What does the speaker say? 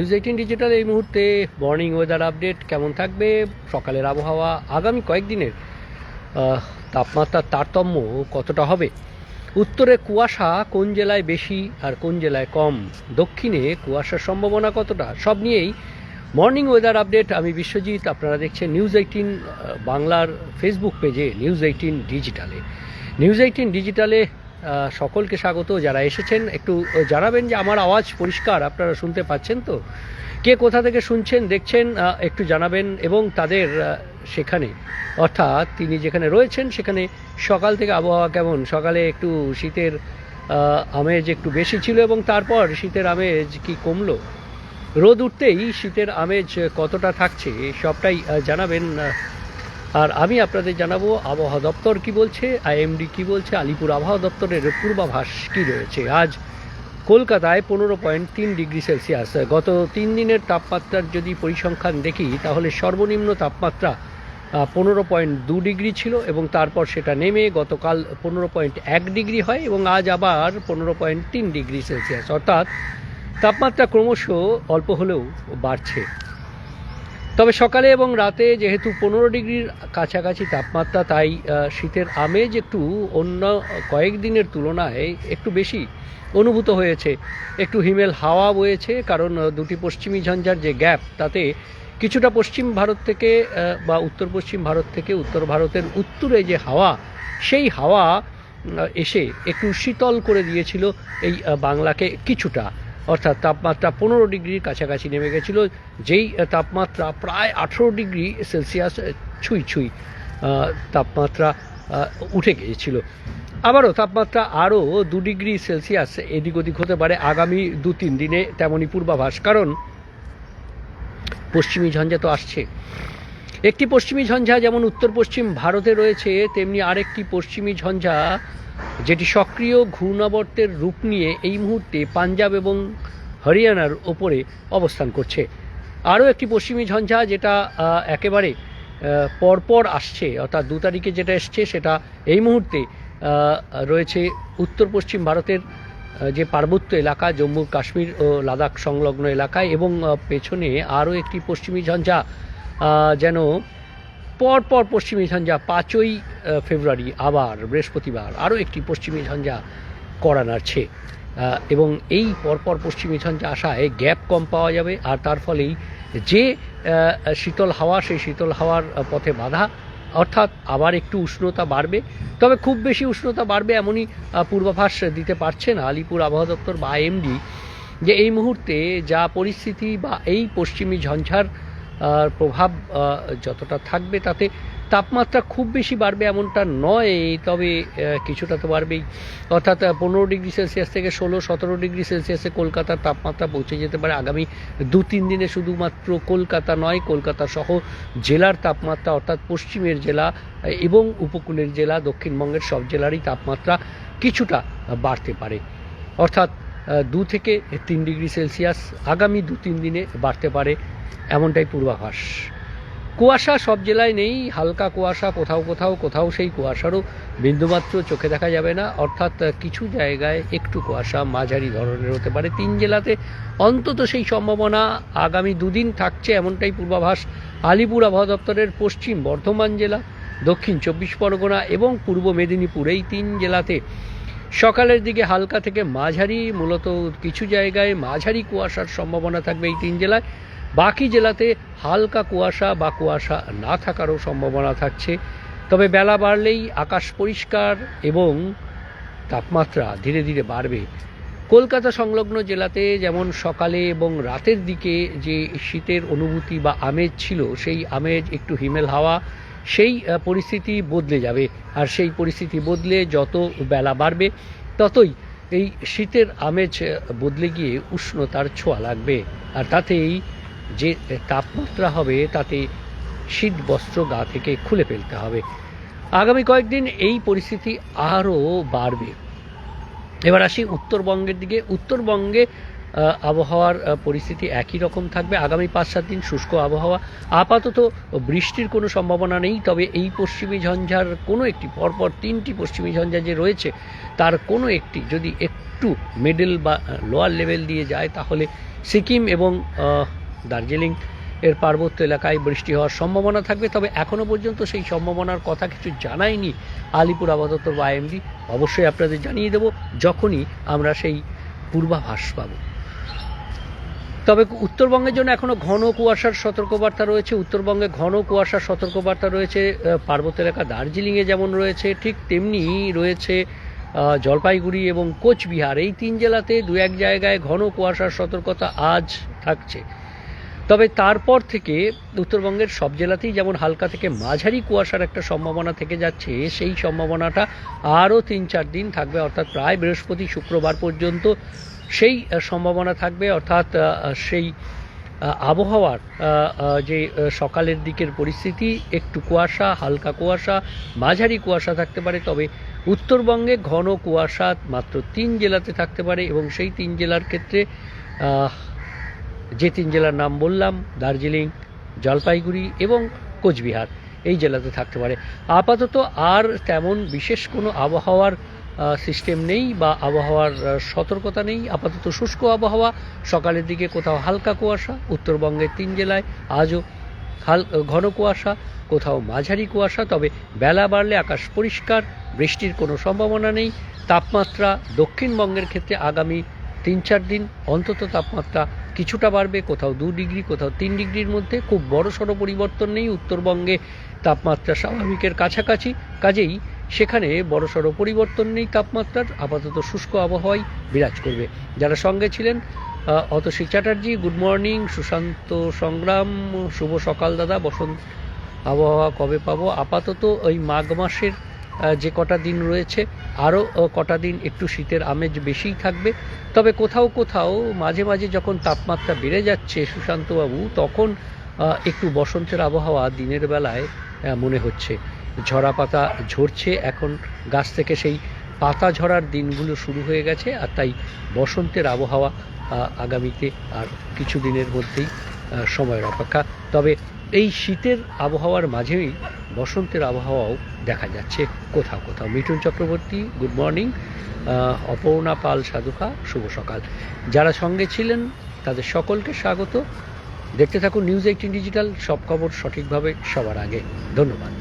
News 18 digital এই মুহূর্তে morning weather update কেমন থাকবে, সকালের আবহাওয়া, আগামী কয়েকদিনের তাপমাত্রার তারতম্য কতটা হবে, উত্তরে কুয়াশা কোন জেলায় বেশি আর কোন জেলায় কম, দক্ষিণে কুয়াশার সম্ভাবনা কতটা, সব নিয়েই মর্নিং ওয়েদার আপডেট। আমি বিশ্বজিৎ, আপনারা দেখছেন নিউজ 18 বাংলার ফেসবুক পেজে নিউজ 18 ডিজিটালে। নিউজ 18 ডিজিটালে সকলকে স্বাগত। যারা এসেছেন একটু জানাবেন যে আমার আওয়াজ পরিষ্কার আপনারা শুনতে পাচ্ছেন তো, কে কোথা থেকে শুনছেন দেখছেন একটু জানাবেন। এবং তাদের সেখানে অর্থাৎ তিনি যেখানে রয়েছেন সেখানে সকাল থেকে আবহাওয়া কেমন, সকালে একটু শীতের আমেজ একটু বেশি ছিল এবং তারপর শীতের আমেজ কি কমলো, রোদ উঠতেই শীতের আমেজ কতটা থাকছে সবটাই জানাবেন। আর আমি আপনাদের জানাবো আবহাওয়া দপ্তর কি বলছে, আইএমডি কি বলছে, আলিপুর আবহাওয়া দপ্তরের পূর্বাভাস কি রয়েছে। আজ কলকাতায় 15.3 ডিগ্রি সেলসিয়াস। গত 3 দিনের তাপমাত্রার যদি পরিসংখ্যান দেখি তাহলে সর্বনিম্ন তাপমাত্রা 15.2 ডিগ্রি ছিল এবং তারপর সেটা নেমে গতকাল 15.1 ডিগ্রি হয় এবং আজ আবার 15.3 ডিগ্রি সেলসিয়াস, অর্থাৎ তাপমাত্রা ক্রমশ অল্প হলেও বাড়ছে। তবে সকালে এবং রাতে যেহেতু 15 ডিগ্রির কাছাকাছি তাপমাত্রা, তাই শীতের আমেজ একটু অন্য কয়েকদিনের তুলনায় একটু বেশি অনুভূত হয়েছে। একটু হিমেল হাওয়া বয়েছে, কারণ দুটি পশ্চিমী ঝঞ্ঝার যে গ্যাপ, তাতে কিছুটা পশ্চিম ভারত থেকে বা উত্তর পশ্চিম ভারত থেকে উত্তর ভারতের উত্তরে যে হাওয়া, সেই হাওয়া এসে একটু শীতল করে দিয়েছিল এই বাংলাকে কিছুটা, অর্থাৎ তাপমাত্রা 15 ডিগ্রির কাছাকাছি নেমে গেছিল, যেই তাপমাত্রা প্রায় 18 ডিগ্রি সেলসিয়াস ছুঁই তাপমাত্রা উঠে গিয়েছিল। আবারও তাপমাত্রা আরও 2 ডিগ্রি সেলসিয়াস এদিক ওদিক হতে পারে আগামী 2-3 দিনে, তেমনই পূর্বাভাস। কারণ পশ্চিমী ঝঞ্ঝা তো আসছে। একটি পশ্চিমী ঝঞ্ঝা যেমন উত্তর পশ্চিম ভারতে রয়েছে, তেমনি আরেকটি পশ্চিমী ঝঞ্ঝা যেটি সক্রিয় ঘূর্ণাবর্তের রূপ নিয়ে এই মুহূর্তে পাঞ্জাব এবং হরিয়ানার ওপরে অবস্থান করছে। আরও একটি পশ্চিমী ঝঞ্ঝা যেটা একেবারে পরপর আসছে, অর্থাৎ 2 তারিখে যেটা এসছে সেটা এই মুহূর্তে রয়েছে উত্তর পশ্চিম ভারতের যে পার্বত্য এলাকা, জম্মু কাশ্মীর ও লাদাখ সংলগ্ন এলাকায়, এবং পেছনে আরও একটি পশ্চিমী ঝঞ্ঝা যেন পরপর পশ্চিমী ঝঞ্ঝা 5ই ফেব্রুয়ারি আবার বৃহস্পতিবার আরও একটি পশ্চিমী ঝঞ্ঝা কড়া নাড়ছে এবং এই পরপর পশ্চিমী ঝঞ্ঝা আসায় গ্যাপ কম পাওয়া যাবে। আর তার ফলেই যে শীতল হাওয়া, সেই শীতল হাওয়ার পথে বাধা, অর্থাৎ আবার একটু উষ্ণতা বাড়বে। তবে খুব বেশি উষ্ণতা বাড়বে এমনই পূর্বাভাস দিতে পারছে না আলিপুর আবহাওয়া দপ্তর বা আইএমডি, যে এই মুহূর্তে যা পরিস্থিতি বা এই পশ্চিমী ঝঞ্ঝার প্রভাব যতটা থাকবে তাতে তাপমাত্রা খুব বেশি বাড়বে এমনটা নয়, তবে কিছুটা তো বাড়বেই। অর্থাৎ 15 ডিগ্রি সেলসিয়াস থেকে 16-17 ডিগ্রি সেলসিয়াসে কলকাতার তাপমাত্রা পৌঁছে যেতে পারে আগামী 2-3 দিনে। শুধুমাত্র কলকাতা নয়, কলকাতা সহ জেলার তাপমাত্রা, অর্থাৎ পশ্চিমের জেলা এবং উপকূলের জেলা, দক্ষিণবঙ্গের সব জেলারই তাপমাত্রা কিছুটা বাড়তে পারে, অর্থাৎ 2 থেকে 3 ডিগ্রি সেলসিয়াস আগামী 2-3 দিনে বাড়তে পারে, এমনটাই পূর্বাভাস। কুয়াশা সব জেলায় নেই, হালকা কুয়াশা কোথাও সেই কুয়াশারও বিন্দুমাত্র চোখে দেখা যাবে না, অর্থাৎ কিছু জায়গায় একটু কুয়াশা মাঝারি ধরনের হতে পারে। 3 জেলাতে অন্তত সেই সম্ভাবনা আগামী 2 দিন থাকছে, এমনটাই পূর্বাভাস আলিপুর আবহাওয়া দপ্তরের। পশ্চিম বর্ধমান জেলা, দক্ষিণ 24 পরগনা এবং পূর্ব মেদিনীপুর, এই 3 জেলাতে সকালের দিকে হালকা থেকে মাঝারি, মূলত কিছু জায়গায় মাঝারি কুয়াশার সম্ভাবনা থাকবে এই 3 জেলায়। বাকি জেলাতে হালকা কুয়াশা বা কুয়াশা না থাকারও সম্ভাবনা থাকছে। তবে বেলা বাড়লেই আকাশ পরিষ্কার এবং তাপমাত্রা ধীরে ধীরে বাড়বে। কলকাতা সংলগ্ন জেলাতে যেমন সকালে এবং রাতের দিকে যে শীতের অনুভূতি বা আমেজ ছিল, সেই আমেজ একটু হিমেল হাওয়া, সেই পরিস্থিতি বদলে যাবে। আর সেই পরিস্থিতি বদলে যত বেলা বাড়বে ততই এই শীতের আমেজ বদলে গিয়ে উষ্ণতার ছোঁয়া লাগবে, আর তাতেই যে তাপমাত্রা হবে তাতে শীত বস্ত্র গা থেকে খুলে ফেলতে হবে। আগামী কয়েকদিন এই পরিস্থিতি আরও বাড়বে। এবার আসি উত্তরবঙ্গের দিকে। উত্তরবঙ্গে আবহাওয়ার পরিস্থিতি একই রকম থাকবে। আগামী 5-7 দিন শুষ্ক আবহাওয়া, আপাতত বৃষ্টির কোনো সম্ভাবনা নেই। তবে এই পশ্চিমী ঝঞ্ঝার কোনো একটি, পরপর 3টি পশ্চিমী ঝঞ্ঝা যে রয়েছে তার কোনো একটি যদি একটু মিডল বা লোয়ার লেভেল দিয়ে যায় তাহলে সিকিম এবং দার্জিলিং এর পার্বত্য এলাকায় বৃষ্টি হওয়ার সম্ভাবনা থাকবে, তবে এখনও পর্যন্ত সেই সম্ভাবনার কথা কিছু জানায়নি আলিপুর আবহাওয়া দপ্তর বা আইএমডি। অবশ্যই আপনাদের জানিয়ে দেব যখনই আমরা সেই পূর্বাভাস পাব। তবে উত্তরবঙ্গের জন্য এখনও ঘন কুয়াশার সতর্কবার্তা রয়েছে। উত্তরবঙ্গে ঘন কুয়াশার সতর্কবার্তা রয়েছে। পার্বত্য এলাকা দার্জিলিংয়ে যেমন রয়েছে, ঠিক তেমনি রয়েছে জলপাইগুড়ি এবং কোচবিহার। এই 3 জেলাতে 2-1 জায়গায় ঘন কুয়াশার সতর্কতা আজ থাকছে। তবে তারপর থেকে উত্তরবঙ্গের সব জেলাতেই যেমন হালকা থেকে মাঝারি কুয়াশার একটা সম্ভাবনা থেকে যাচ্ছে, সেই সম্ভাবনাটা আরও 3-4 দিন থাকবে, অর্থাৎ প্রায় বৃহস্পতি শুক্রবার পর্যন্ত সেই সম্ভাবনা থাকবে। অর্থাৎ সেই আবহাওয়ার যে সকালের দিকের পরিস্থিতি, একটু কুয়াশা, হালকা কুয়াশা, মাঝারি কুয়াশা থাকতে পারে। তবে উত্তরবঙ্গে ঘন কুয়াশা মাত্র 3 জেলাতে থাকতে পারে, এবং সেই 3 জেলার ক্ষেত্রে যে 3 জেলার নাম বললাম, দার্জিলিং, জলপাইগুড়ি এবং কোচবিহার, এই জেলাতে থাকতে পারে। আপাতত আর তেমন বিশেষ কোনো আবহাওয়ার সিস্টেম নেই বা আবহাওয়ার সতর্কতা নেই। আপাতত শুষ্ক আবহাওয়া, সকালের দিকে কোথাও হালকা কুয়াশা, উত্তরবঙ্গের 3 জেলায় আজও ঘন কুয়াশা, কোথাও মাঝারি কুয়াশা। তবে বেলা বাড়লে আকাশ পরিষ্কার, বৃষ্টির কোনো সম্ভাবনা নেই। তাপমাত্রা দক্ষিণবঙ্গের ক্ষেত্রে আগামী 3-4 দিন অন্তত তাপমাত্রা কিছুটা বাড়বে, কোথাও 2 ডিগ্রি, কোথাও 3 ডিগ্রির মধ্যে। খুব বড়সড় পরিবর্তন নেই। উত্তরবঙ্গে তাপমাত্রা স্বাভাবিকের কাছাকাছি, কাজেই সেখানে বড়সড় পরিবর্তন নেই তাপমাত্রার। আপাতত শুষ্ক আবহাওয়াই বিরাজ করবে। যারা সঙ্গে ছিলেন, অতসী চ্যাটার্জি, গুড মর্নিং, সুশান্ত সংগ্রাম, শুভ সকাল দাদা। বসন্ত আবহাওয়া কবে পাবো? আপাতত ওই মাঘ মাসের যে কটা দিন রয়েছে, আরও কটা দিন একটু শীতের আমেজ বেশিই থাকবে। তবে কোথাও কোথাও মাঝে মাঝে যখন তাপমাত্রা বেড়ে যাচ্ছে সুশান্তবাবু, তখন একটু বসন্তের আবহাওয়া দিনের বেলায় মনে হচ্ছে। ঝরা পাতা ঝরছে এখন গাছ থেকে, সেই পাতা ঝরার দিনগুলো শুরু হয়ে গেছে, আর তাই বসন্তের আবহাওয়া আগামীতে আর কিছু দিনের মধ্যেই সময়ের অপেক্ষা। তবে এই শীতের আবহাওয়ার মাঝেই বসন্তের আবহাওয়াও দেখা যাচ্ছে কোথাও কোথাও। Mithun Chakraborty, good morning. অপর্ণা পাল সাধুকা, শুভ সকাল। যারা সঙ্গে ছিলেন তাদের সকলকে স্বাগত। দেখতে থাকুন নিউজ 18 ডিজিটাল, সব খবর সঠিকভাবে সবার আগে। ধন্যবাদ।